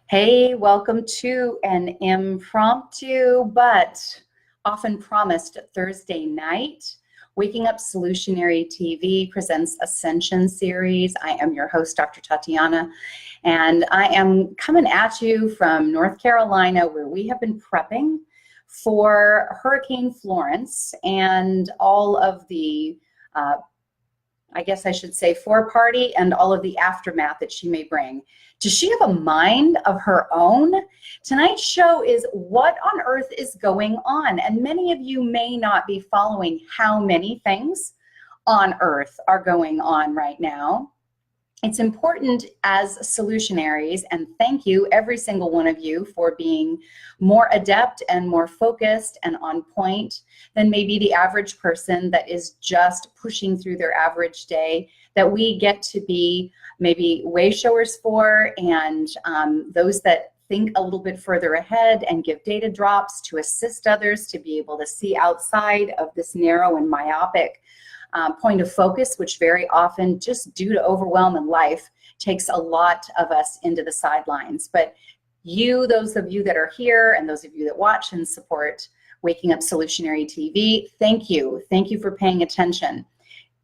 Hey, welcome to an impromptu but often promised Thursday night. Waking Up Solutionary TV presents Ascension series. I am your host, Dr. Tatiana, and I am coming at you from North Carolina, where we have been prepping for Hurricane Florence and all of the I guess I should say foreparty and all of the aftermath that she may bring. Does she have a mind of her own? Tonight's show is what on earth is going on? And many of you may not be following how many things on earth are going on right now. It's important as solutionaries, and thank you, every single one of you, for being more adept and more focused and on point than maybe the average person that is just pushing through their average day, that we get to be maybe way showers for, and those that think a little bit further ahead and give data drops to assist others to be able to see outside of this narrow and myopic point of focus, which very often, just due to overwhelm in life, takes a lot of us into the sidelines. But you, those of you that are here and those of you that watch and support Waking Up Solutionary TV, thank you. Thank you for paying attention.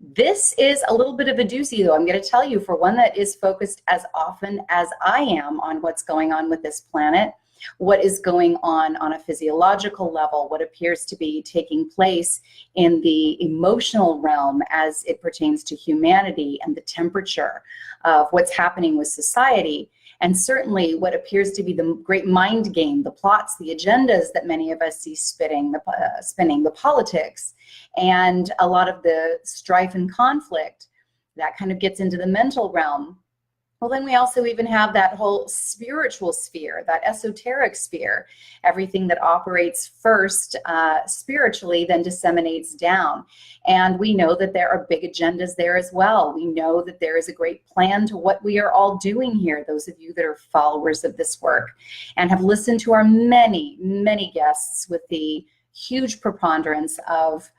This is a little bit of a doozy, though, I'm going to tell you, for one that is focused as often as I am on what's going on with this planet, what is going on a physiological level, what appears to be taking place in the emotional realm as it pertains to humanity and the temperature of what's happening with society, and certainly what appears to be the great mind game, the plots, the agendas that many of us see spinning, the politics, and a lot of the strife and conflict that kind of gets into the mental realm. Well, then we also even have that whole spiritual sphere, that esoteric sphere, everything that operates first spiritually, then disseminates down. And we know that there are big agendas there as well. We know that there is a great plan to what we are all doing here, those of you that are followers of this work and have listened to our many, many guests with the huge preponderance of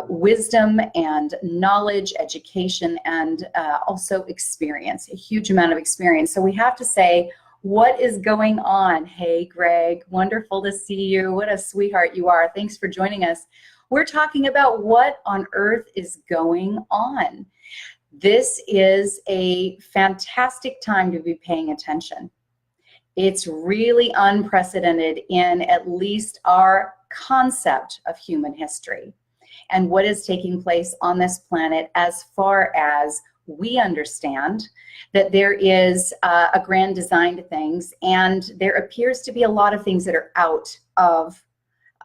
wisdom and knowledge, education, and also experience, a huge amount of experience. So we have to say, what is going on? Hey, Greg, wonderful to see you. What a sweetheart you are. Thanks for joining us. We're talking about what on earth is going on. This is a fantastic time to be paying attention. It's really unprecedented in at least our concept of human history and what is taking place on this planet, as far as we understand that there is a grand design to things, and there appears to be a lot of things that are out of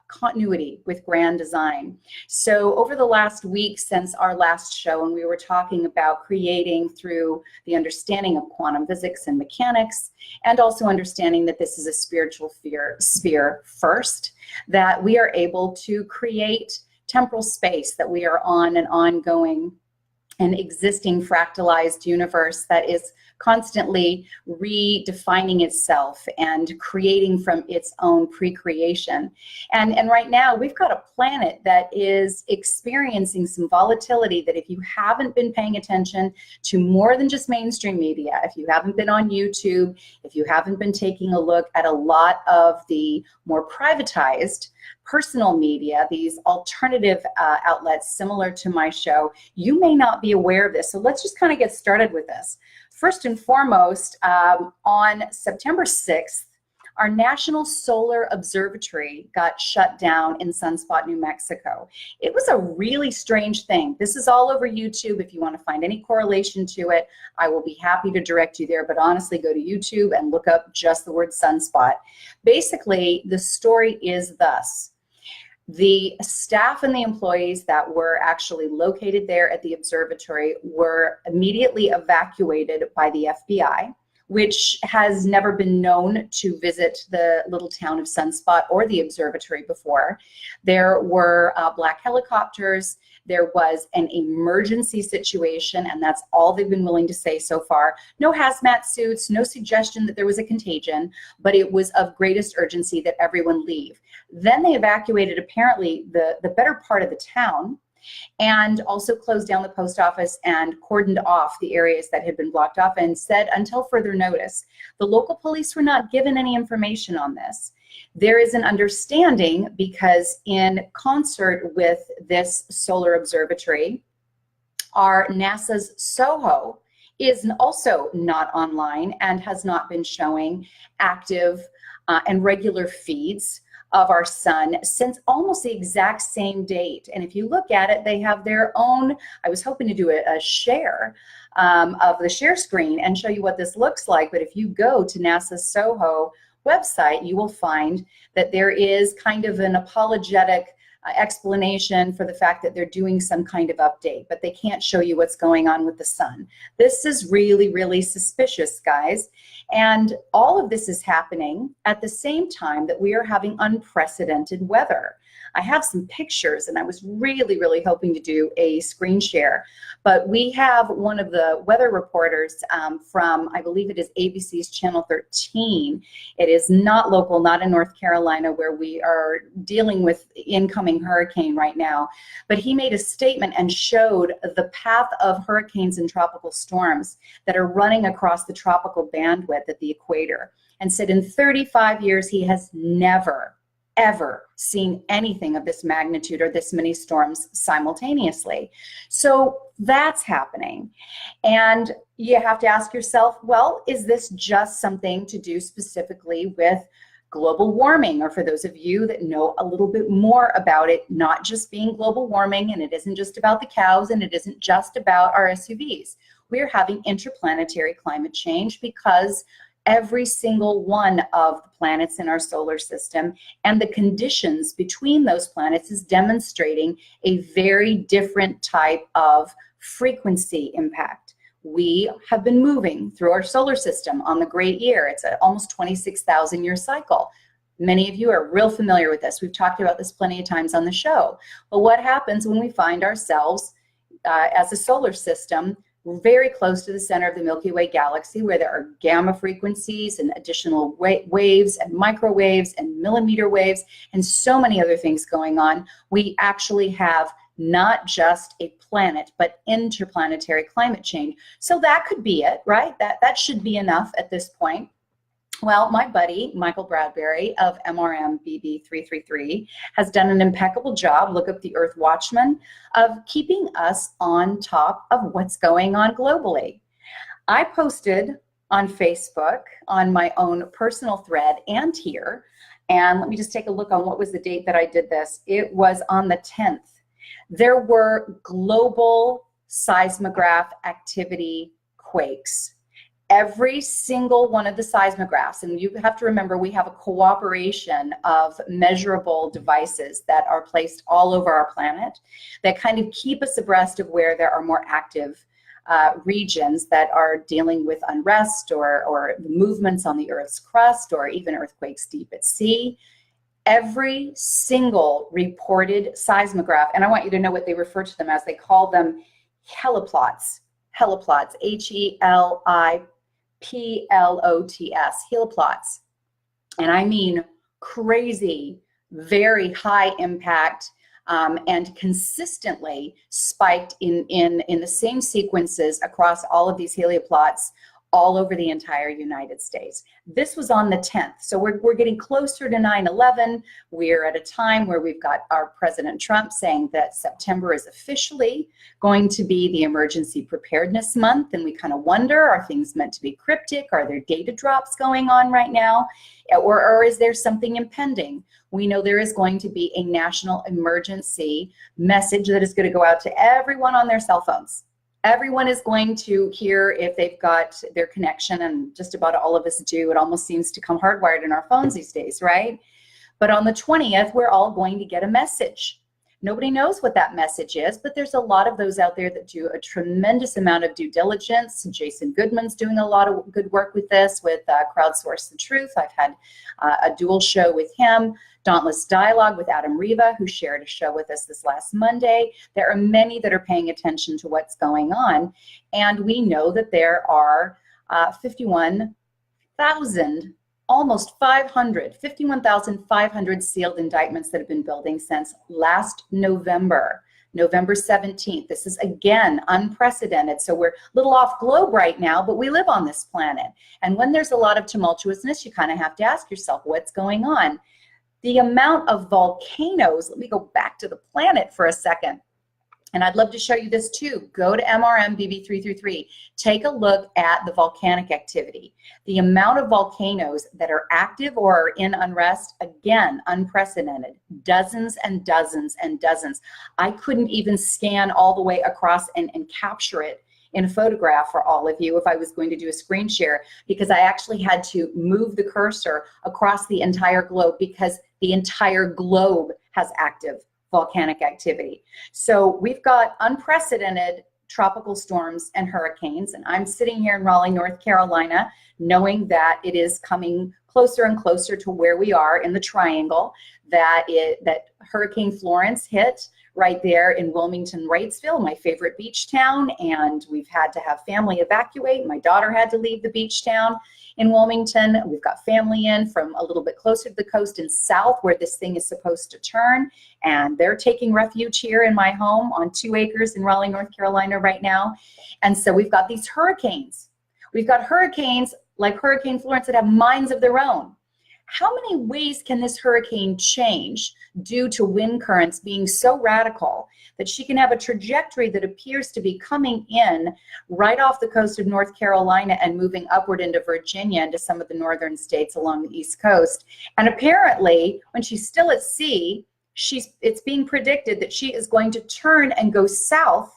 continuity with grand design. So over the last week since our last show, and we were talking about creating through the understanding of quantum physics and mechanics, and also understanding that this is a spiritual sphere first, that we are able to create temporal space, that we are on an ongoing and existing fractalized universe that is constantly redefining itself and creating from its own pre-creation. And right now we've got a planet that is experiencing some volatility that, if you haven't been paying attention to more than just mainstream media, if you haven't been on YouTube, if you haven't been taking a look at a lot of the more privatized personal media, these alternative outlets similar to my show, you may not be aware of this. So let's just kind of get started with this. First and foremost, on September 6th, our National Solar Observatory got shut down in Sunspot, New Mexico. It was a really strange thing. This is all over YouTube. If you want to find any correlation to it, I will be happy to direct you there. But honestly, go to YouTube and look up just the word sunspot. Basically, the story is thus. The staff and the employees that were actually located there at the observatory were immediately evacuated by the FBI, which has never been known to visit the little town of Sunspot or the observatory before. There were black helicopters. There was an emergency situation, and that's all they've been willing to say so far. No hazmat suits, no suggestion that there was a contagion, but it was of greatest urgency that everyone leave. Then they evacuated apparently the better part of the town, and also closed down the post office and cordoned off the areas that had been blocked off and said until further notice. The local police were not given any information on this. There is an understanding, because in concert with this solar observatory, our NASA's Soho is also not online and has not been showing active and regular feeds of our sun since almost the exact same date. And if you look at it, they have their own, I was hoping to do a share of the share screen and show you what this looks like. But if you go to NASA's Soho website, you will find that there is kind of an apologetic explanation for the fact that they're doing some kind of update, but they can't show you what's going on with the sun. This is really, really suspicious, guys. And all of this is happening at the same time that we are having unprecedented weather. I have some pictures, and I was really, really hoping to do a screen share, but we have one of the weather reporters from, I believe it is ABC's Channel 13. It is not local, not in North Carolina, where we are dealing with incoming hurricane right now, but he made a statement and showed the path of hurricanes and tropical storms that are running across the tropical bandwidth at the equator, and said in 35 years he has never ever seen anything of this magnitude or this many storms simultaneously. So that's happening. And you have to ask yourself, well, is this just something to do specifically with global warming? Or for those of you that know a little bit more about it, not just being global warming, and it isn't just about the cows, and it isn't just about our SUVs. We're having interplanetary climate change because every single one of the planets in our solar system and the conditions between those planets is demonstrating a very different type of frequency impact. We have been moving through our solar system on the great year. It's an almost 26,000 year cycle. Many of you are real familiar with this. We've talked about this plenty of times on the show. But what happens when we find ourselves as a solar system very close to the center of the Milky Way galaxy, where there are gamma frequencies and additional waves and microwaves and millimeter waves and so many other things going on? We actually have not just a planet, but interplanetary climate change. So that could be it, right? That should be enough at this point. Well, my buddy, Michael Bradbury of MRM-BB333 has done an impeccable job, look up the Earth Watchman, of keeping us on top of what's going on globally. I posted on Facebook, on my own personal thread and here, and let me just take a look on what was the date that I did this. It was on the 10th. There were global seismograph activity quakes. Every single one of the seismographs, and you have to remember we have a cooperation of measurable devices that are placed all over our planet that kind of keep us abreast of where there are more active regions that are dealing with unrest or movements on the Earth's crust or even earthquakes deep at sea. Every single reported seismograph, and I want you to know what they refer to them as. They call them heliplots. Heliplots, Heliplots, heliplots. And I mean crazy, very high impact and consistently spiked in the same sequences across all of these helioplots all over the entire United States. This was on the 10th. So we're getting closer to 9/11. We're at a time where we've got our President Trump saying that September is officially going to be the emergency preparedness month. And we kind of wonder, are things meant to be cryptic? Are there data drops going on right now? Or is there something impending? We know there is going to be a national emergency message that is going to go out to everyone on their cell phones. Everyone is going to hear if they've got their connection, and just about all of us do. It almost seems to come hardwired in our phones these days, right? But on the 20th, we're all going to get a message. Nobody knows what that message is, but there's a lot of those out there that do a tremendous amount of due diligence. Jason Goodman's doing a lot of good work with this, with Crowdsource the Truth. I've had a dual show with him. Dauntless Dialogue with Adam Riva, who shared a show with us this last Monday. There are many that are paying attention to what's going on. And we know that there are 51,000, almost 500, 51,500 sealed indictments that have been building since last November. November 17th. This is, again, unprecedented. So we're a little off globe right now, but we live on this planet. And when there's a lot of tumultuousness, you kind of have to ask yourself, what's going on? The amount of volcanoes, let me go back to the planet for a second. And I'd love to show you this too. Go to MRM BB333. Take a look at the volcanic activity. The amount of volcanoes that are active or are in unrest, again, unprecedented. Dozens and dozens and dozens. I couldn't even scan all the way across and capture it in a photograph for all of you if I was going to do a screen share, because I actually had to move the cursor across the entire globe because the entire globe has active volcanic activity. So we've got unprecedented tropical storms and hurricanes, and I'm sitting here in Raleigh, North Carolina, knowing that it is coming closer and closer to where we are in the triangle, that Hurricane Florence hit right there in Wilmington, Wrightsville, my favorite beach town, and we've had to have family evacuate. My daughter had to leave the beach town in Wilmington. We've got family in from a little bit closer to the coast and south where this thing is supposed to turn, and they're taking refuge here in my home on 2 acres in Raleigh, North Carolina right now. And so we've got these hurricanes. We've got hurricanes like Hurricane Florence that have minds of their own. How many ways can this hurricane change due to wind currents being so radical that she can have a trajectory that appears to be coming in right off the coast of North Carolina and moving upward into Virginia, into some of the northern states along the East Coast? And apparently, when she's still at sea, it's being predicted that she is going to turn and go south.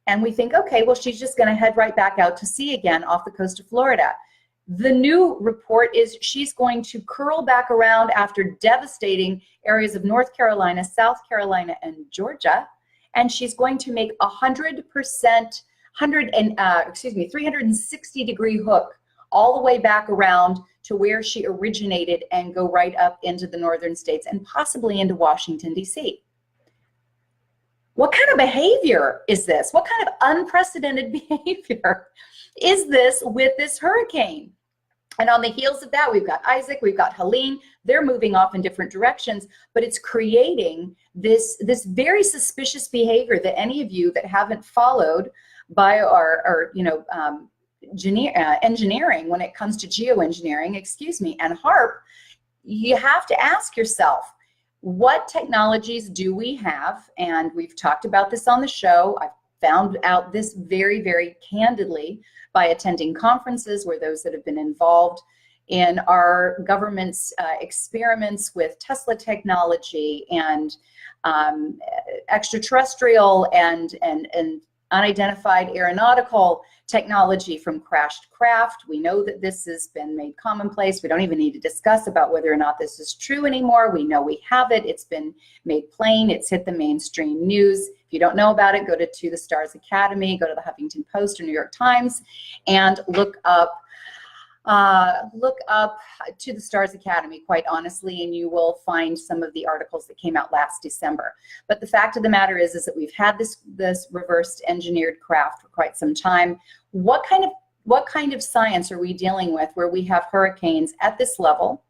And we think, okay, well, she's just going to head right back out to sea again off the coast of Florida. The new report is she's going to curl back around after devastating areas of North Carolina, South Carolina, and Georgia, and she's going to make 360-degree hook all the way back around to where she originated and go right up into the northern states and possibly into Washington, D.C. What kind of behavior is this? What kind of unprecedented behavior is this with this hurricane? And on the heels of that, we've got Isaac, we've got Helene. They're moving off in different directions, but it's creating this very suspicious behavior that any of you that haven't followed by our engineering when it comes to geoengineering, and HARP, you have to ask yourself, what technologies do we have? And we've talked about this on the show. I've found out this very, very candidly by attending conferences where those that have been involved in our government's experiments with Tesla technology and extraterrestrial and unidentified aeronautical technology from crashed craft. We know that this has been made commonplace. We don't even need to discuss about whether or not this is true anymore. We know we have it. It's been made plain. It's hit the mainstream news. If you don't know about it, go to the Stars Academy, go to the Huffington Post or New York Times, and look up to the Stars Academy, quite honestly, and you will find some of the articles that came out last December. But the fact of the matter is that we've had this reversed engineered craft for quite some time. What kind of science are we dealing with where we have hurricanes at this level,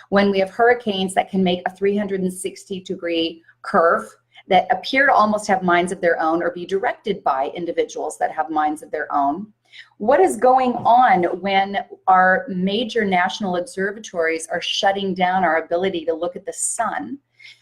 when we have hurricanes that can make a 360-degree curve that appear to almost have minds of their own or be directed by individuals that have minds of their own? What is going on when our major national observatories are shutting down our ability to look at the sun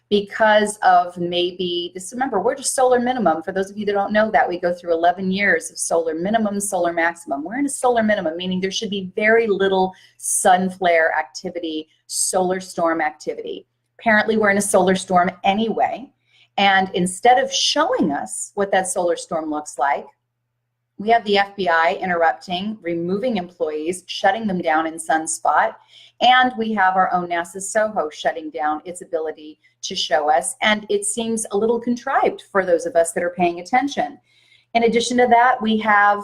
because of maybe this? Remember, we're just solar minimum. For those of you that don't know that, we go through 11 years of solar minimum, solar maximum. We're in a solar minimum, meaning there should be very little sun flare activity, solar storm activity. Apparently, we're in a solar storm anyway. And instead of showing us what that solar storm looks like, we have the FBI interrupting, removing employees, shutting them down in Sunspot, and we have our own NASA Soho shutting down its ability to show us, and it seems a little contrived for those of us that are paying attention. In addition to that, we have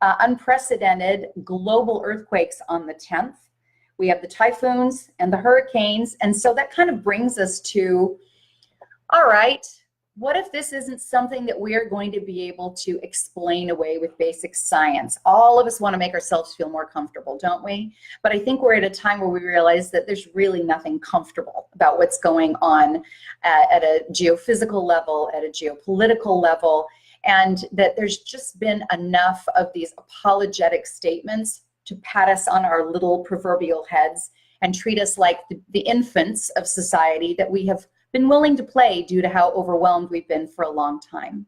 unprecedented global earthquakes on the 10th. We have the typhoons and the hurricanes, and so that kind of brings us to, all right, What if this isn't something that we are going to be able to explain away with basic science? All of us want to make ourselves feel more comfortable, don't we? But I think we're at a time where we realize that there's really nothing comfortable about what's going on at a geophysical level, at a geopolitical level, and that there's just been enough of these apologetic statements to pat us on our little proverbial heads and treat us like the infants of society that we have been willing to play due to how overwhelmed we've been for a long time.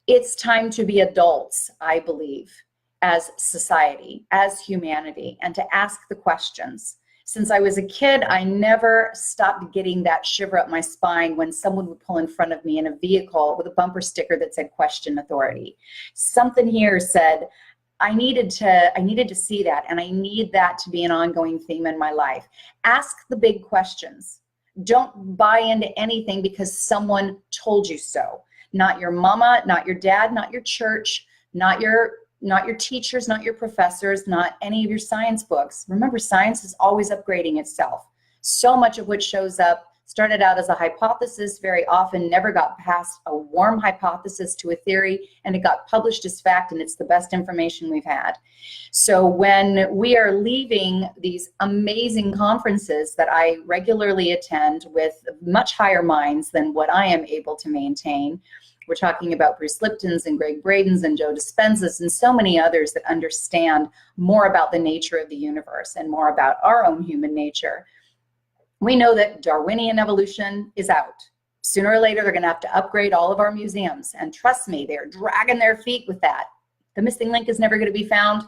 It's time to be adults, I believe, as society, as humanity, and to ask the questions. Since I was a kid, I never stopped getting that shiver up my spine when someone would pull in front of me in a vehicle with a bumper sticker that said "Question Authority." Something here said, I needed to see that, and I need that to be an ongoing theme in my life. Ask the big questions. Don't buy into anything because someone told you so. Not your mama, not your dad, not your church, not your teachers, not your professors, not any of your science books. Remember, science is always upgrading itself. So much of what shows up started out as a hypothesis, very often never got past a warm hypothesis to a theory, and it got published as fact, and it's the best information we've had. So when we are leaving these amazing conferences that I regularly attend with much higher minds than what I am able to maintain, we're talking about Bruce Lipton's and Greg Braden's and Joe Dispenza's and so many others that understand more about the nature of the universe and more about our own human nature. We know that Darwinian evolution is out. Sooner or later, they're going to have to upgrade all of our museums. And trust me, they're dragging their feet with that. The missing link is never going to be found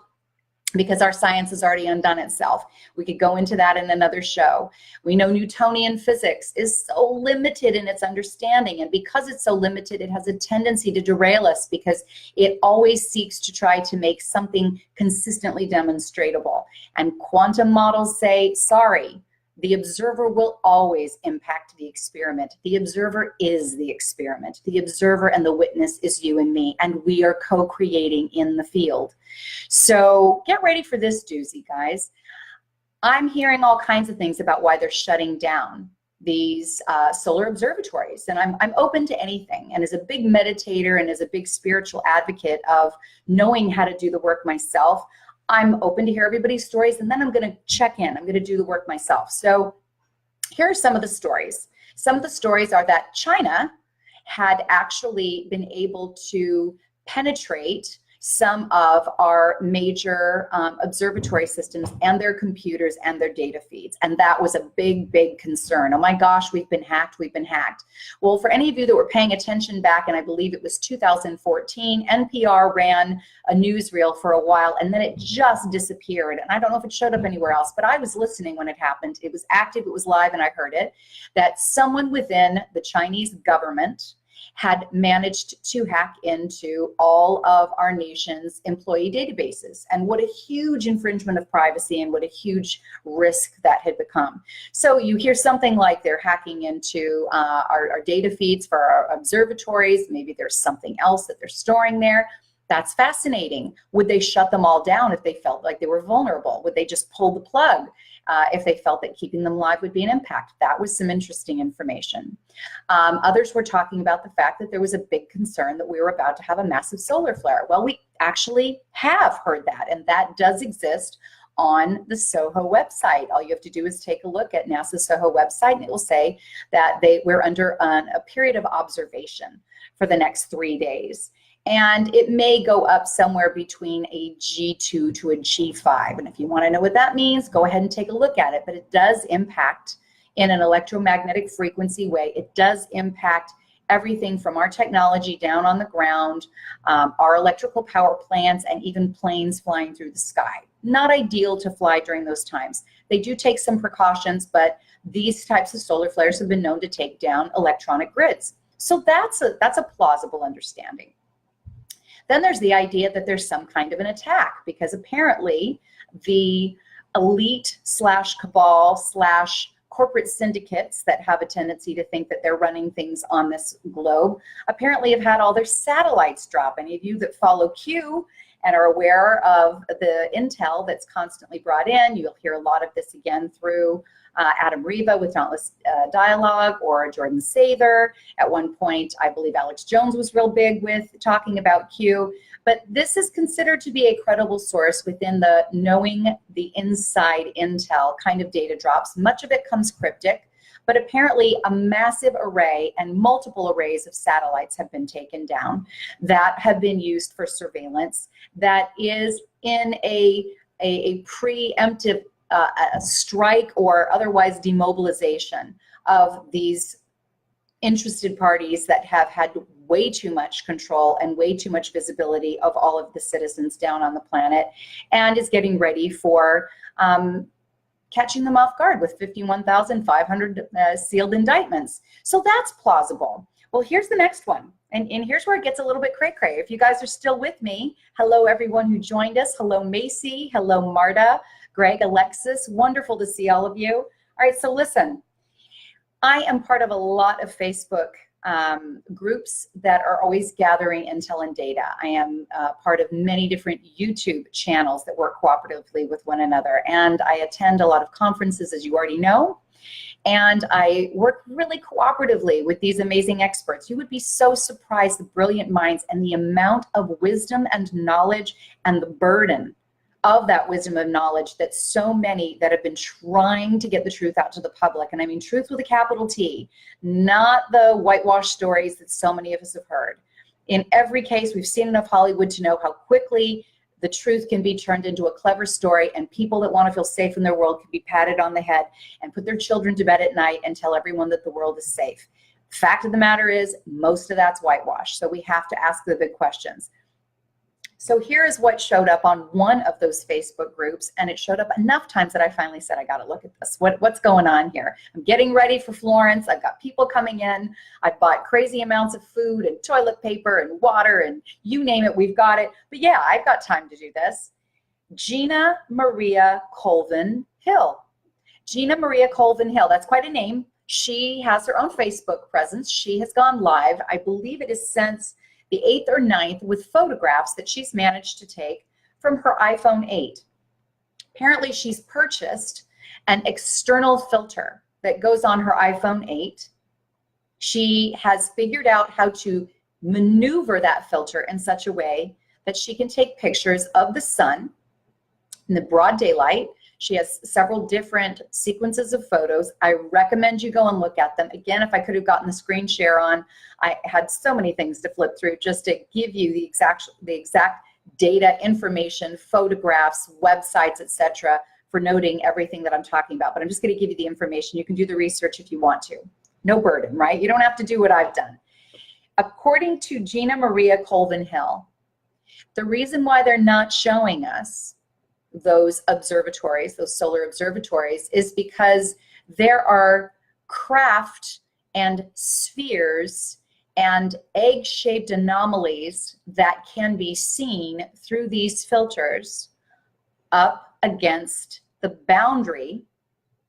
because our science has already undone itself. We could go into that in another show. We know Newtonian physics is so limited in its understanding. And because it's so limited, it has a tendency to derail us because it always seeks to try to make something consistently demonstratable. And quantum models say, sorry, the observer will always impact the experiment. The observer is the experiment. The observer and the witness is you and me, and we are co-creating in the field. So get ready for this doozy, guys. I'm hearing all kinds of things about why they're shutting down these solar observatories, and I'm open to anything. And as a big meditator and as a big spiritual advocate of knowing how to do the work myself, I'm open to hear everybody's stories, and then I'm going to check in. I'm going to do the work myself. So here are some of the stories. Some of the stories are that China had actually been able to penetrate some of our major observatory systems and their computers and their data feeds. And that was a big, big concern. Oh my gosh, we've been hacked, we've been hacked. Well, for any of you that were paying attention back, and I believe it was 2014, NPR ran a newsreel for a while, and then it just disappeared. And I don't know if it showed up anywhere else, but I was listening when it happened. It was active, it was live, and I heard it, that someone within the Chinese government had managed to hack into all of our nation's employee databases. And what a huge infringement of privacy and what a huge risk that had become. So you hear something like they're hacking into our data feeds for our observatories. Maybe there's something else that they're storing there. That's fascinating. Would they shut them all down if they felt like they were vulnerable? Would they just pull the plug if they felt that keeping them alive would be an impact? That was some interesting information. Others were talking about the fact that there was a big concern that we were about to have a massive solar flare. Well, we actually have heard that, and that does exist on the Soho website. All you have to do is take a look at NASA's Soho website, and it will say that we're under a period of observation for the next 3 days. And it may go up somewhere between a G2 to a G5. And if you want to know what that means, go ahead and take a look at it. But it does impact in an electromagnetic frequency way. It does impact everything from our technology down on the ground, our electrical power plants, and even planes flying through the sky. Not ideal to fly during those times. They do take some precautions, but these types of solar flares have been known to take down electronic grids. So that's a plausible understanding. Then there's the idea that there's some kind of an attack, because apparently the elite / cabal / corporate syndicates that have a tendency to think that they're running things on this globe apparently have had all their satellites drop. Any of you that follow Q and are aware of the intel that's constantly brought in, you'll hear a lot of this again through Adam Riva with Dauntless Dialogue, or Jordan Sather. At one point, I believe Alex Jones was real big with talking about Q. But this is considered to be a credible source within the knowing the inside intel kind of data drops. Much of it comes cryptic, but apparently a massive array and multiple arrays of satellites have been taken down that have been used for surveillance, that is in a preemptive strike or otherwise demobilization of these interested parties that have had way too much control and way too much visibility of all of the citizens down on the planet, and is getting ready for catching them off guard with 51,500 sealed indictments. So that's plausible. Well, here's the next one. And here's where it gets a little bit cray-cray. If you guys are still with me, hello everyone who joined us. Hello Macy, hello Marta, Greg, Alexis, wonderful to see all of you. All right, so listen, I am part of a lot of Facebook groups that are always gathering intel and data. I am part of many different YouTube channels that work cooperatively with one another, and I attend a lot of conferences, as you already know, and I work really cooperatively with these amazing experts. You would be so surprised, the brilliant minds and the amount of wisdom and knowledge and the burden of that wisdom and knowledge that so many that have been trying to get the truth out to the public, and I mean truth with a capital T, not the whitewash stories that so many of us have heard. In every case, we've seen enough Hollywood to know how quickly the truth can be turned into a clever story, and people that want to feel safe in their world can be patted on the head and put their children to bed at night and tell everyone that the world is safe. Fact of the matter is, most of that's whitewash, so we have to ask the big questions. So here is what showed up on one of those Facebook groups, and it showed up enough times that I finally said, I got to look at this. What's going on here? I'm getting ready for Florence. I've got people coming in. I bought crazy amounts of food and toilet paper and water and you name it, we've got it. But yeah, I've got time to do this. Gina Maria Colvin Hill. Gina Maria Colvin Hill, that's quite a name. She has her own Facebook presence. She has gone live. I believe it is since the 8th or 9th with photographs that she's managed to take from her iPhone 8. Apparently she's purchased an external filter that goes on her iPhone 8. She has figured out how to maneuver that filter in such a way that she can take pictures of the sun in the broad daylight. She has several different sequences of photos. I recommend you go and look at them. Again, if I could have gotten the screen share on, I had so many things to flip through just to give you the exact data, information, photographs, websites, etc., for noting everything that I'm talking about. But I'm just going to give you the information. You can do the research if you want to. No burden, right? You don't have to do what I've done. According to Gina Maria Colvin Hill, the reason why they're not showing us those observatories, those solar observatories, is because there are craft and spheres and egg-shaped anomalies that can be seen through these filters up against the boundary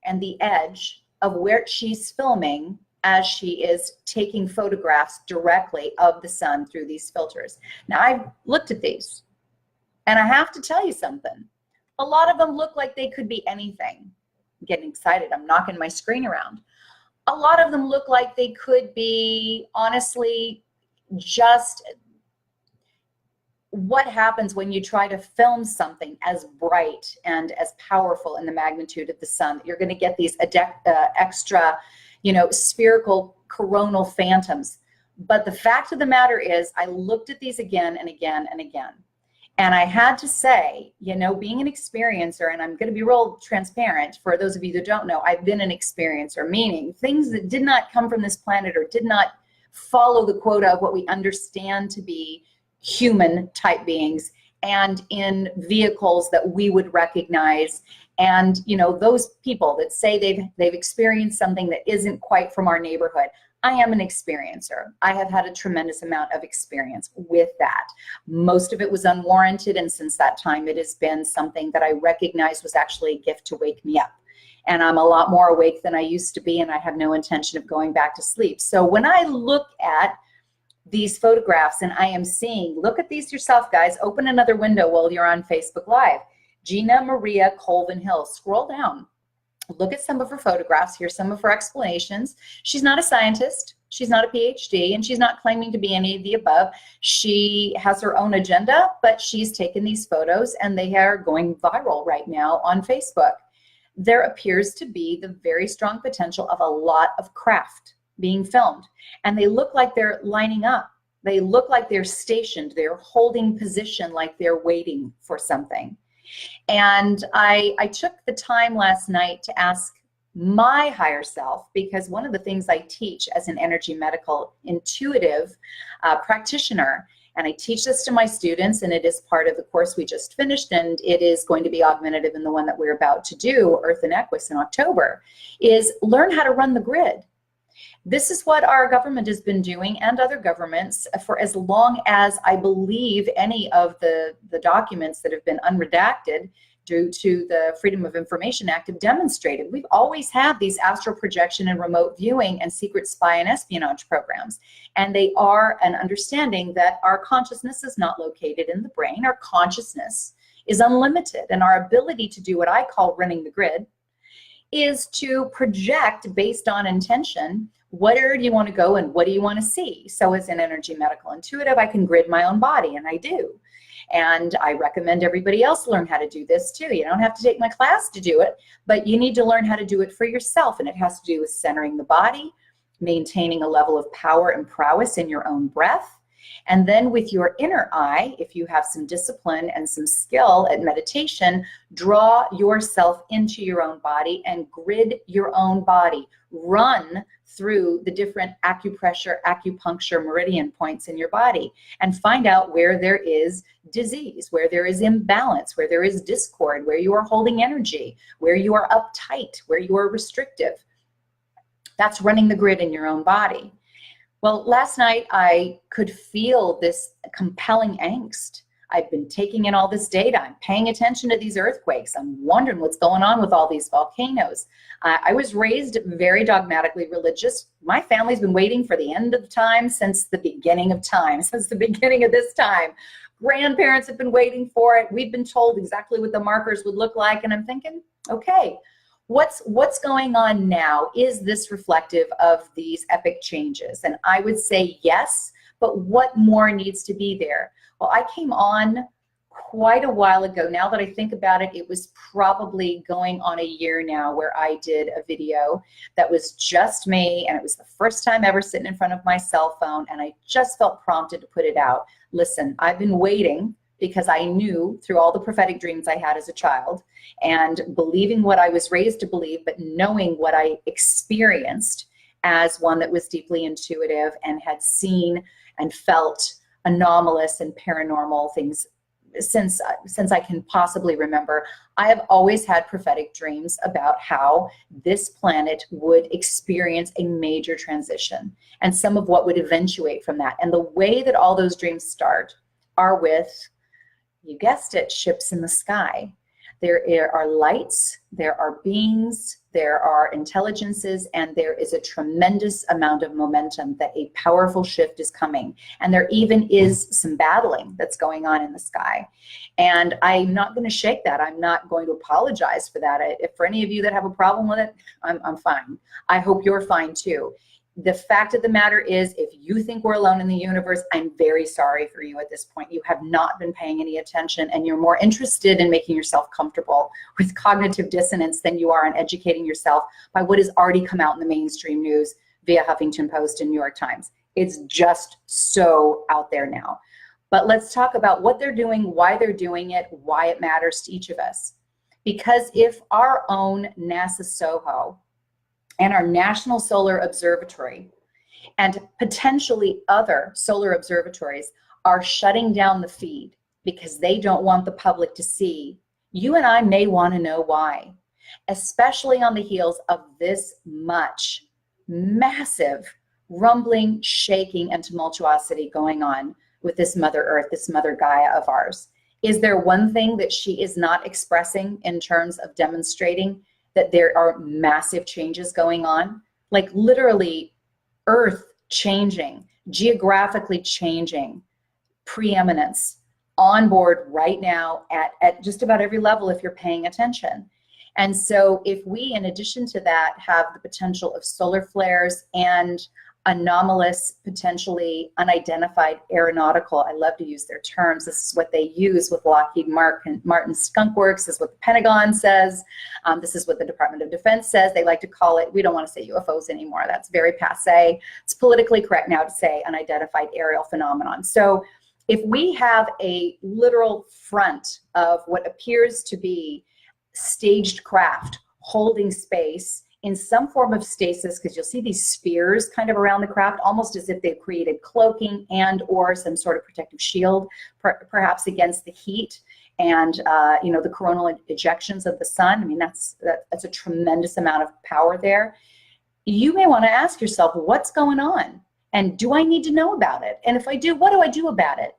and the edge of where she's filming as she is taking photographs directly of the sun through these filters. Now, I've looked at these, and I have to tell you something. A lot of them look like they could be anything. I'm getting excited. I'm knocking my screen around. A lot of them look like they could be, honestly, just what happens when you try to film something as bright and as powerful in the magnitude of the sun. You're going to get these extra, spherical coronal phantoms. But the fact of the matter is, I looked at these again and again and again. And I had to say, being an experiencer, and I'm going to be real transparent for those of you that don't know, I've been an experiencer, meaning things that did not come from this planet or did not follow the quota of what we understand to be human type beings, and in vehicles that we would recognize. And, those people that say they've experienced something that isn't quite from our neighborhood. I am an experiencer. I have had a tremendous amount of experience with that. Most of it was unwarranted, and since that time it has been something that I recognized was actually a gift to wake me up. And I'm a lot more awake than I used to be, and I have no intention of going back to sleep. So when I look at these photographs and I am seeing, look at these yourself, guys. Open another window while you're on Facebook Live. Gina Maria Colvin Hill. Scroll down. Look at some of her photographs. Here's some of her explanations. She's not a scientist. She's not a PhD, and she's not claiming to be any of the above. She has her own agenda, but she's taken these photos and they are going viral right now on Facebook. There appears to be the very strong potential of a lot of craft being filmed, and they look like they're lining up. They look like they're stationed. They're holding position like they're waiting for something. And I took the time last night to ask my higher self, because one of the things I teach as an energy medical intuitive practitioner, and I teach this to my students, and it is part of the course we just finished, and it is going to be augmentative in the one that we're about to do, Earth and Equus, in October, is learn how to run the grid. This is what our government has been doing, and other governments, for as long as I believe any of the documents that have been unredacted due to the Freedom of Information Act have demonstrated. We've always had these astral projection and remote viewing and secret spy and espionage programs. And they are an understanding that our consciousness is not located in the brain. Our consciousness is unlimited, and our ability to do what I call running the grid is to project based on intention. Where do you want to go and what do you want to see? So as an energy medical intuitive, I can grid my own body, and I do. And I recommend everybody else learn how to do this too. You don't have to take my class to do it, but you need to learn how to do it for yourself. And it has to do with centering the body, maintaining a level of power and prowess in your own breath. And then with your inner eye, if you have some discipline and some skill at meditation, draw yourself into your own body and grid your own body. Run through the different acupressure, acupuncture, meridian points in your body and find out where there is disease, where there is imbalance, where there is discord, where you are holding energy, where you are uptight, where you are restrictive. That's running the grid in your own body. Well, last night I could feel this compelling angst. I've been taking in all this data. I'm paying attention to these earthquakes. I'm wondering what's going on with all these volcanoes. I was raised very dogmatically religious. My family's been waiting for the end of time since the beginning of time, since the beginning of this time. Grandparents have been waiting for it. We've been told exactly what the markers would look like, and I'm thinking, okay, what's going on now? Is this reflective of these epic changes? And I would say yes, but what more needs to be there? Well, I came on quite a while ago. Now that I think about it, it was probably going on a year now where I did a video that was just me, and it was the first time ever sitting in front of my cell phone, and I just felt prompted to put it out. Listen, I've been waiting because I knew through all the prophetic dreams I had as a child and believing what I was raised to believe, but knowing what I experienced as one that was deeply intuitive and had seen and felt anomalous and paranormal things since I can possibly remember. I have always had prophetic dreams about how this planet would experience a major transition and some of what would eventuate from that. And the way that all those dreams start are with, you guessed it, ships in the sky. There are lights, there are beings, there are intelligences, and there is a tremendous amount of momentum that a powerful shift is coming. And there even is some battling that's going on in the sky. And I'm not going to shake that. I'm not going to apologize for that. If for any of you that have a problem with it, I'm fine. I hope you're fine too. The fact of the matter is, if you think we're alone in the universe, I'm very sorry for you at this point. You have not been paying any attention, and you're more interested in making yourself comfortable with cognitive dissonance than you are in educating yourself by what has already come out in the mainstream news via Huffington Post and New York Times. It's just so out there now. But let's talk about what they're doing, why they're doing it, why it matters to each of us. Because if our own NASA Soho and our National Solar Observatory and potentially other solar observatories are shutting down the feed because they don't want the public to see, you and I may want to know why, especially on the heels of this much massive rumbling, shaking, and tumultuosity going on with this Mother Earth, this Mother Gaia of ours. Is there one thing that she is not expressing in terms of demonstrating that there are massive changes going on? Like literally Earth changing, geographically changing, preeminence on board right now at just about every level if you're paying attention. And so if we, in addition to that, have the potential of solar flares and anomalous, potentially unidentified aeronautical, I love to use their terms, this is what they use with Lockheed Martin Skunk Works, this is what the Pentagon says, this is what the Department of Defense says. They like to call it, we don't want to say UFOs anymore, that's very passe. It's politically correct now to say unidentified aerial phenomenon. So if we have a literal front of what appears to be staged craft holding space in some form of stasis, because you'll see these spheres kind of around the craft, almost as if they've created cloaking and or some sort of protective shield, perhaps against the heat and you know, the coronal ejections of the sun. I mean, that's a tremendous amount of power there. You may want to ask yourself, what's going on? And do I need to know about it? And if I do, what do I do about it?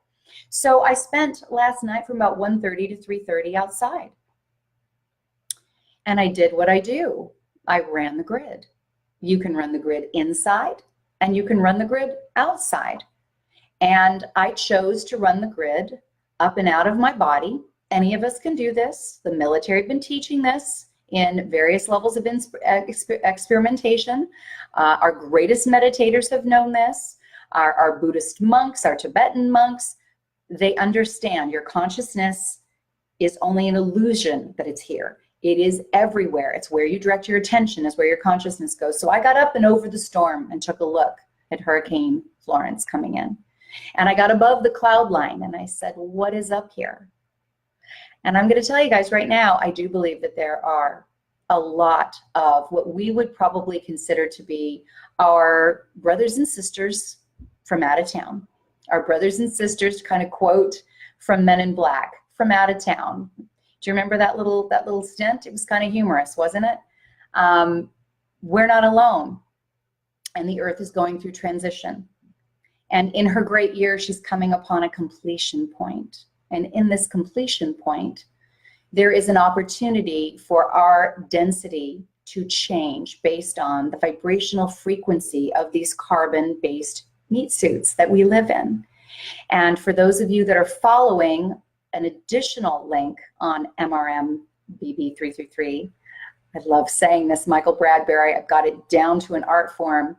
So I spent last night from about 1:30 to 3:30 outside. And I did what I do. I ran the grid. You can run the grid inside and you can run the grid outside. And I chose to run the grid up and out of my body. Any of us can do this. The military have been teaching this in various levels of experimentation. Our greatest meditators have known this. Our Buddhist monks, our Tibetan monks, they understand your consciousness is only an illusion that it's here. It is everywhere. It's where you direct your attention, is where your consciousness goes. So I got up and over the storm and took a look at Hurricane Florence coming in. And I got above the cloud line and I said, what is up here? And I'm going to tell you guys right now, I do believe that there are a lot of what we would probably consider to be our brothers and sisters from out of town. Our brothers and sisters, kind of quote from Men in Black, from out of town. Do you remember that little stint? It was kind of humorous, wasn't it? We're not alone. And the earth is going through transition. And in her great year, she's coming upon a completion point. And in this completion point, there is an opportunity for our density to change based on the vibrational frequency of these carbon-based meat suits that we live in. And for those of you that are following an additional link on MRM BB333. I love saying this, Michael Bradbury, I've got it down to an art form.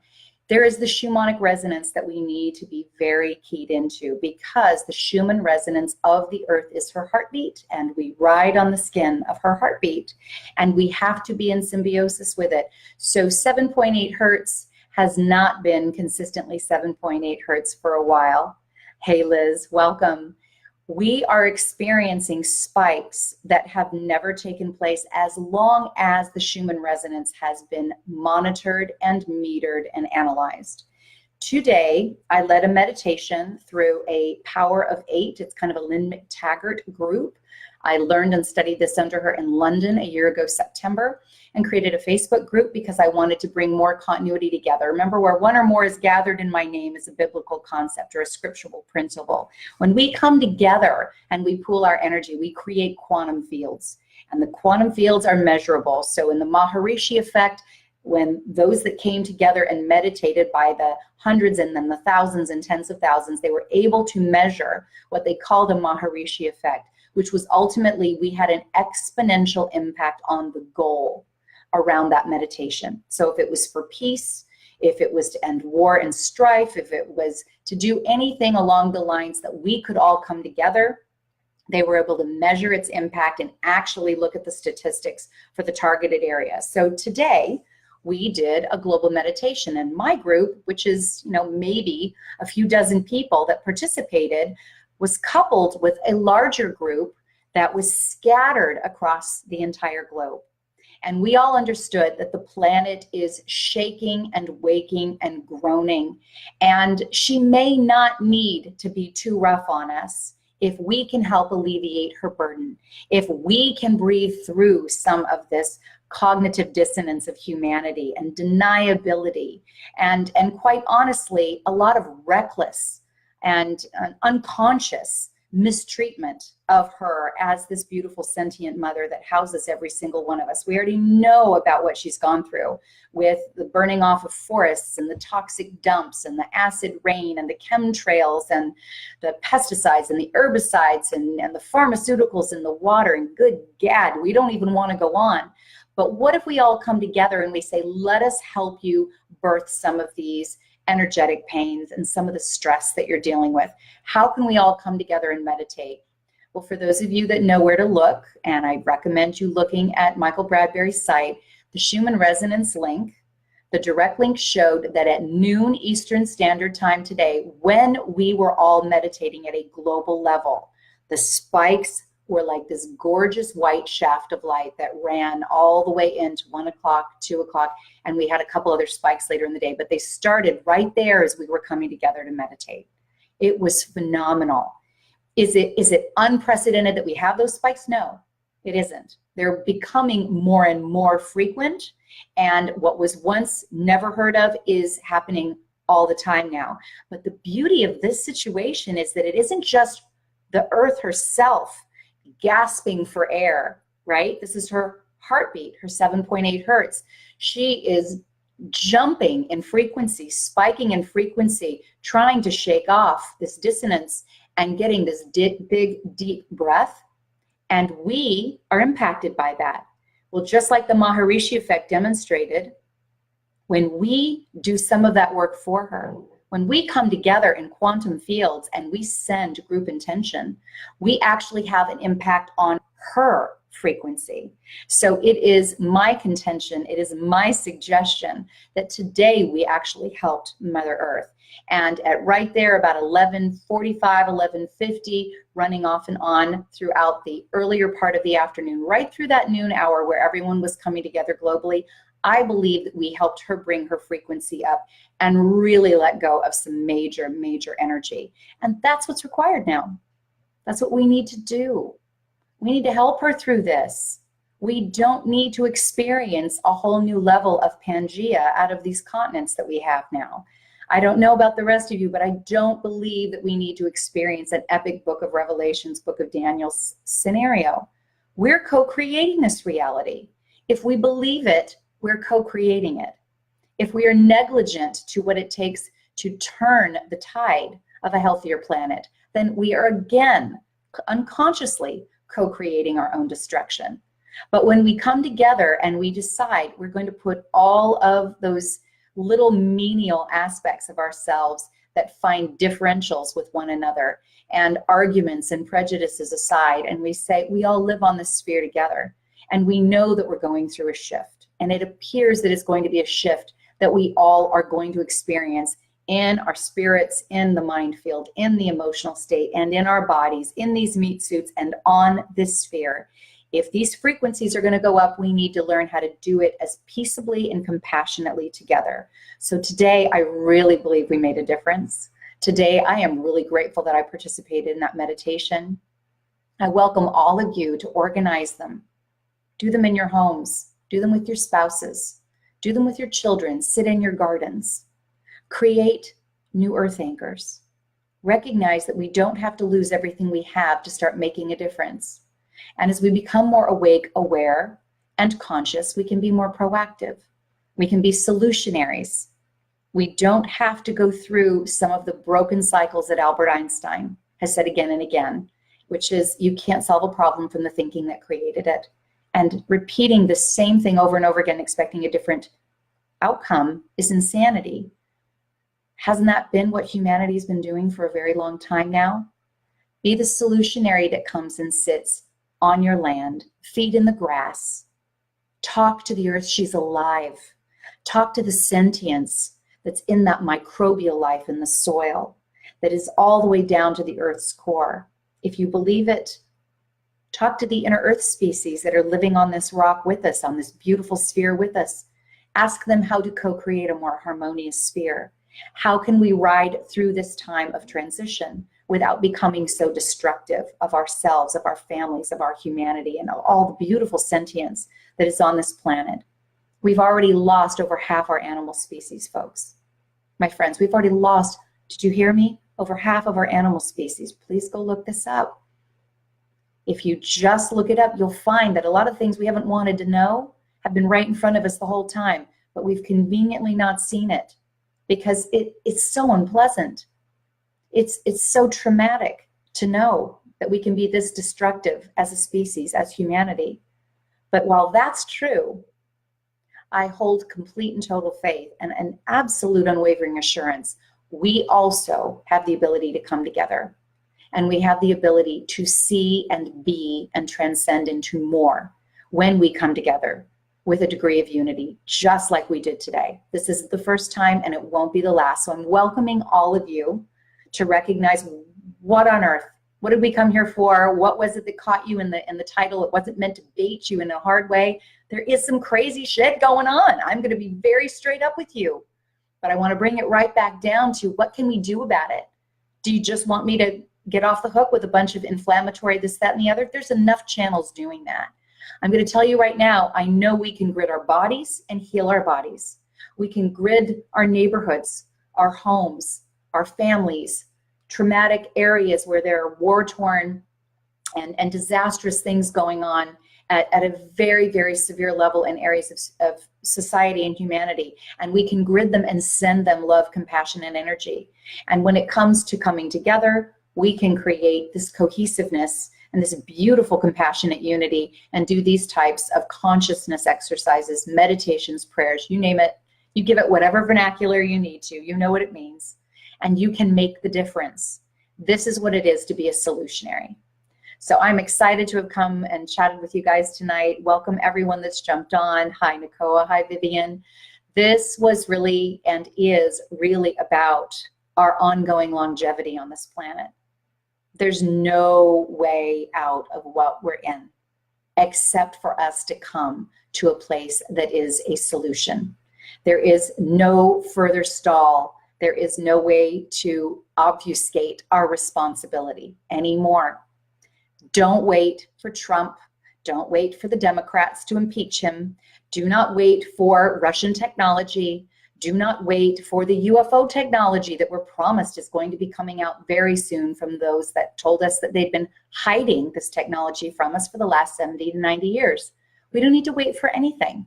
There is the Schumannic resonance that we need to be very keyed into, because the Schumann resonance of the earth is her heartbeat, and we ride on the skin of her heartbeat, and we have to be in symbiosis with it. So 7.8 hertz has not been consistently 7.8 hertz for a while. Hey Liz, welcome. We are experiencing spikes that have never taken place as long as the Schumann resonance has been monitored and metered and analyzed. Today, I led a meditation through a Power of 8. It's kind of a Lynn McTaggart group. I learned and studied this under her in London a year ago, September, and created a Facebook group because I wanted to bring more continuity together. Remember, where one or more is gathered in my name is a biblical concept or a scriptural principle. When we come together and we pool our energy, we create quantum fields, and the quantum fields are measurable. So in the Maharishi Effect, when those that came together and meditated by the hundreds and then the thousands and tens of thousands, they were able to measure what they called a Maharishi Effect, which was ultimately we had an exponential impact on the goal around that meditation. So if it was for peace, if it was to end war and strife, if it was to do anything along the lines that we could all come together, they were able to measure its impact and actually look at the statistics for the targeted area. So today we did a global meditation, and my group, which is, you know, maybe a few dozen people that participated, was coupled with a larger group that was scattered across the entire globe. And we all understood that the planet is shaking and waking and groaning, and she may not need to be too rough on us if we can help alleviate her burden, if we can breathe through some of this cognitive dissonance of humanity and deniability and quite honestly, a lot of reckless and unconscious mistreatment of her as this beautiful sentient mother that houses every single one of us. We already know about what she's gone through with the burning off of forests and the toxic dumps and the acid rain and the chemtrails and the pesticides and the herbicides and the pharmaceuticals in the water, and good gad, we don't even want to go on. But what if we all come together and we say, let us help you birth some of these energetic pains and some of the stress that you're dealing with? How can we all come together and meditate? Well, for those of you that know where to look, and I recommend you looking at Michael Bradbury's site, the Schumann Resonance link, the direct link showed that at noon Eastern Standard Time today, when we were all meditating at a global level, the spikes were like this gorgeous white shaft of light that ran all the way into 1 o'clock, 2 o'clock, and we had a couple other spikes later in the day, but they started right there as we were coming together to meditate. It was phenomenal. Is it unprecedented that we have those spikes? No, it isn't. They're becoming more and more frequent, and what was once never heard of is happening all the time now. But the beauty of this situation is that it isn't just the earth herself gasping for air, right? This is her heartbeat, her 7.8 hertz. She is jumping in frequency, spiking in frequency, trying to shake off this dissonance and getting this big, deep breath. And we are impacted by that. Well, just like the Maharishi Effect demonstrated, when we do some of that work for her, when we come together in quantum fields and we send group intention, we actually have an impact on her frequency. So it is my contention, it is my suggestion that today we actually helped Mother Earth. And at right there about 11:45, 11:50, running off and on throughout the earlier part of the afternoon, right through that noon hour where everyone was coming together globally, I believe that we helped her bring her frequency up and really let go of some major, major energy. And that's what's required now. That's what we need to do. We need to help her through this. We don't need to experience a whole new level of Pangea out of these continents that we have now. I don't know about the rest of you, but I don't believe that we need to experience an epic Book of Revelations, Book of Daniel's scenario. We're co-creating this reality. If we believe it, we're co-creating it. If we are negligent to what it takes to turn the tide of a healthier planet, then we are again unconsciously co-creating our own destruction. But when we come together and we decide we're going to put all of those little menial aspects of ourselves that find differentials with one another and arguments and prejudices aside, and we say we all live on this sphere together, and we know that we're going through a shift. And it appears that it's going to be a shift that we all are going to experience in our spirits, in the mind field, in the emotional state, and in our bodies, in these meat suits, and on this sphere. If these frequencies are going to go up, we need to learn how to do it as peaceably and compassionately together. So today, I really believe we made a difference. Today, I am really grateful that I participated in that meditation. I welcome all of you to organize them. Do them in your homes. Do them with your spouses. Do them with your children. Sit in your gardens. Create new earth anchors. Recognize that we don't have to lose everything we have to start making a difference. And as we become more awake, aware, and conscious, we can be more proactive. We can be solutionaries. We don't have to go through some of the broken cycles that Albert Einstein has said again and again, which is you can't solve a problem from the thinking that created it. And repeating the same thing over and over again, expecting a different outcome, is insanity. Hasn't that been what humanity's been doing for a very long time now? Be the solutionary that comes and sits on your land, feet in the grass. Talk to the earth, she's alive. Talk to the sentience that's in that microbial life in the soil, that is all the way down to the earth's core. If you believe it, talk to the inner earth species that are living on this rock with us, on this beautiful sphere with us. Ask them how to co-create a more harmonious sphere. How can we ride through this time of transition without becoming so destructive of ourselves, of our families, of our humanity, and of all the beautiful sentience that is on this planet? We've already lost over half our animal species, folks. My friends, we've already lost, did you hear me? over half of our animal species. Please go look this up. If you just look it up, you'll find that a lot of things we haven't wanted to know have been right in front of us the whole time, but we've conveniently not seen it because it's so unpleasant. It's so traumatic to know that we can be this destructive as a species, as humanity. But while that's true, I hold complete and total faith and an absolute unwavering assurance. We also have the ability to come together, and we have the ability to see and be and transcend into more when we come together with a degree of unity, just like we did today. This is the first time and it won't be the last. So I'm welcoming all of you to recognize what on earth, what did we come here for? What was it that caught you in the title? It wasn't meant to bait you in a hard way. There is some crazy shit going on. I'm going to be very straight up with you, but I want to bring it right back down to what can we do about it? Do you just want me to get off the hook with a bunch of inflammatory this, that, and the other? There's enough channels doing that. I'm going to tell you right now, I know we can grid our bodies and heal our bodies. We can grid our neighborhoods, our homes, our families, traumatic areas where there are war-torn and disastrous things going on at a very, very severe level in areas of society and humanity. And we can grid them and send them love, compassion, and energy. And when it comes to coming together, we can create this cohesiveness and this beautiful compassionate unity and do these types of consciousness exercises, meditations, prayers, you name it. You give it whatever vernacular you need to. You know what it means. And you can make the difference. This is what it is to be a solutionary. So I'm excited to have come and chatted with you guys tonight. Welcome everyone that's jumped on. Hi, Nicoa. Hi, Vivian. This was really and is really about our ongoing longevity on this planet. There's no way out of what we're in except for us to come to a place that is a solution. There is no further stall. There is no way to obfuscate our responsibility anymore. Don't wait for Trump. Don't wait for the Democrats to impeach him. Do not wait for Russian technology. Do not wait for the UFO technology that we're promised is going to be coming out very soon from those that told us that they've been hiding this technology from us for the last 70 to 90 years. We don't need to wait for anything.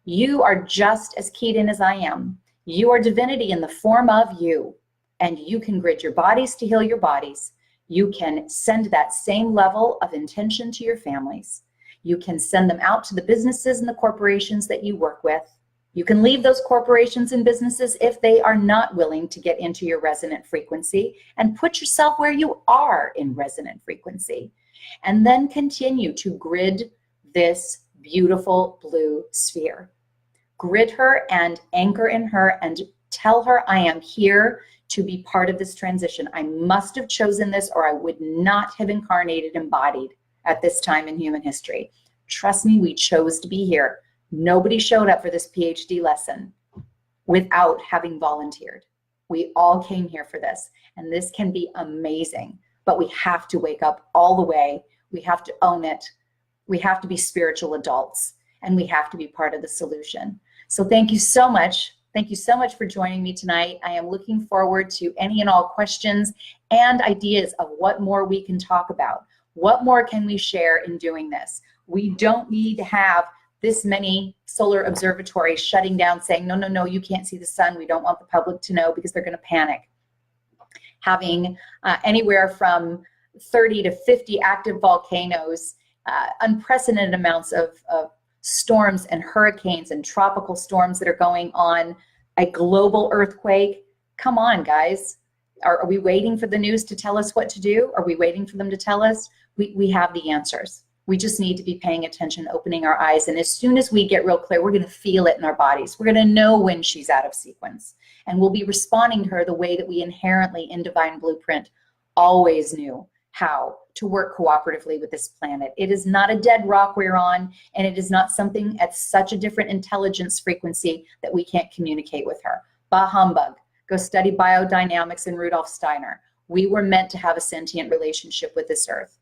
You are just as keyed in as I am. You are divinity in the form of you, and you can grid your bodies to heal your bodies. You can send that same level of intention to your families. You can send them out to the businesses and the corporations that you work with. You can leave those corporations and businesses if they are not willing to get into your resonant frequency, and put yourself where you are in resonant frequency. And then continue to grid this beautiful blue sphere. Grid her and anchor in her and tell her, I am here to be part of this transition. I must have chosen this or I would not have incarnated embodied at this time in human history. Trust me, we chose to be here. Nobody showed up for this PhD lesson without having volunteered. We all came here for this, and this can be amazing, but we have to wake up all the way. We have to own it. We have to be spiritual adults, and we have to be part of the solution. So thank you so much. Thank you so much for joining me tonight. I am looking forward to any and all questions and ideas of what more we can talk about. What more can we share in doing this? We don't need to have this many solar observatories shutting down saying, no, no, no, you can't see the sun. We don't want the public to know because they're going to panic. Having anywhere from 30 to 50 active volcanoes, unprecedented amounts of storms and hurricanes and tropical storms that are going on, a global earthquake. Come on, guys. Are we waiting for the news to tell us what to do? Are we waiting for them to tell us? We have the answers. We just need to be paying attention, opening our eyes. And as soon as we get real clear, we're going to feel it in our bodies. We're going to know when she's out of sequence. And we'll be responding to her the way that we inherently in Divine Blueprint always knew how to work cooperatively with this planet. It is not a dead rock we're on, and it is not something at such a different intelligence frequency that we can't communicate with her. Bah humbug. Go study biodynamics and Rudolf Steiner. We were meant to have a sentient relationship with this earth.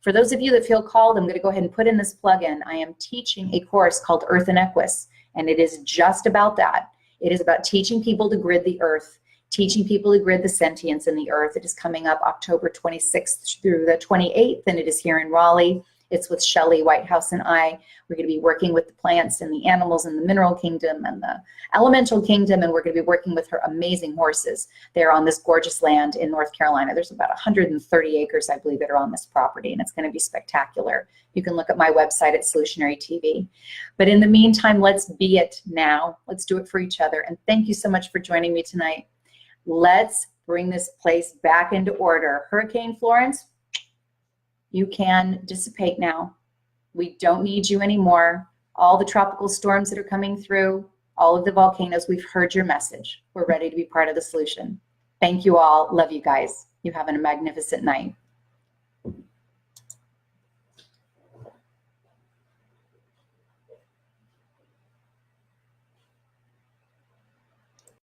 For those of you that feel called, I'm going to go ahead and put in this plug-in. I am teaching a course called Earth and Equus, and it is just about that. It is about teaching people to grid the earth, teaching people to grid the sentience in the earth. It is coming up October 26th through the 28th, and it is here in Raleigh. It's with Shelley Whitehouse and I. We're going to be working with the plants and the animals in the mineral kingdom and the elemental kingdom, and we're going to be working with her amazing horses. They're on this gorgeous land in North Carolina. There's about 130 acres, I believe, that are on this property, and it's going to be spectacular. You can look at my website at Solutionary TV. But in the meantime, let's be it now. Let's do it for each other. And thank you so much for joining me tonight. Let's bring this place back into order. Hurricane Florence, you can dissipate now. We don't need you anymore. All the tropical storms that are coming through, all of the volcanoes, we've heard your message. We're ready to be part of the solution. Thank you all. Love you guys. You have a magnificent night.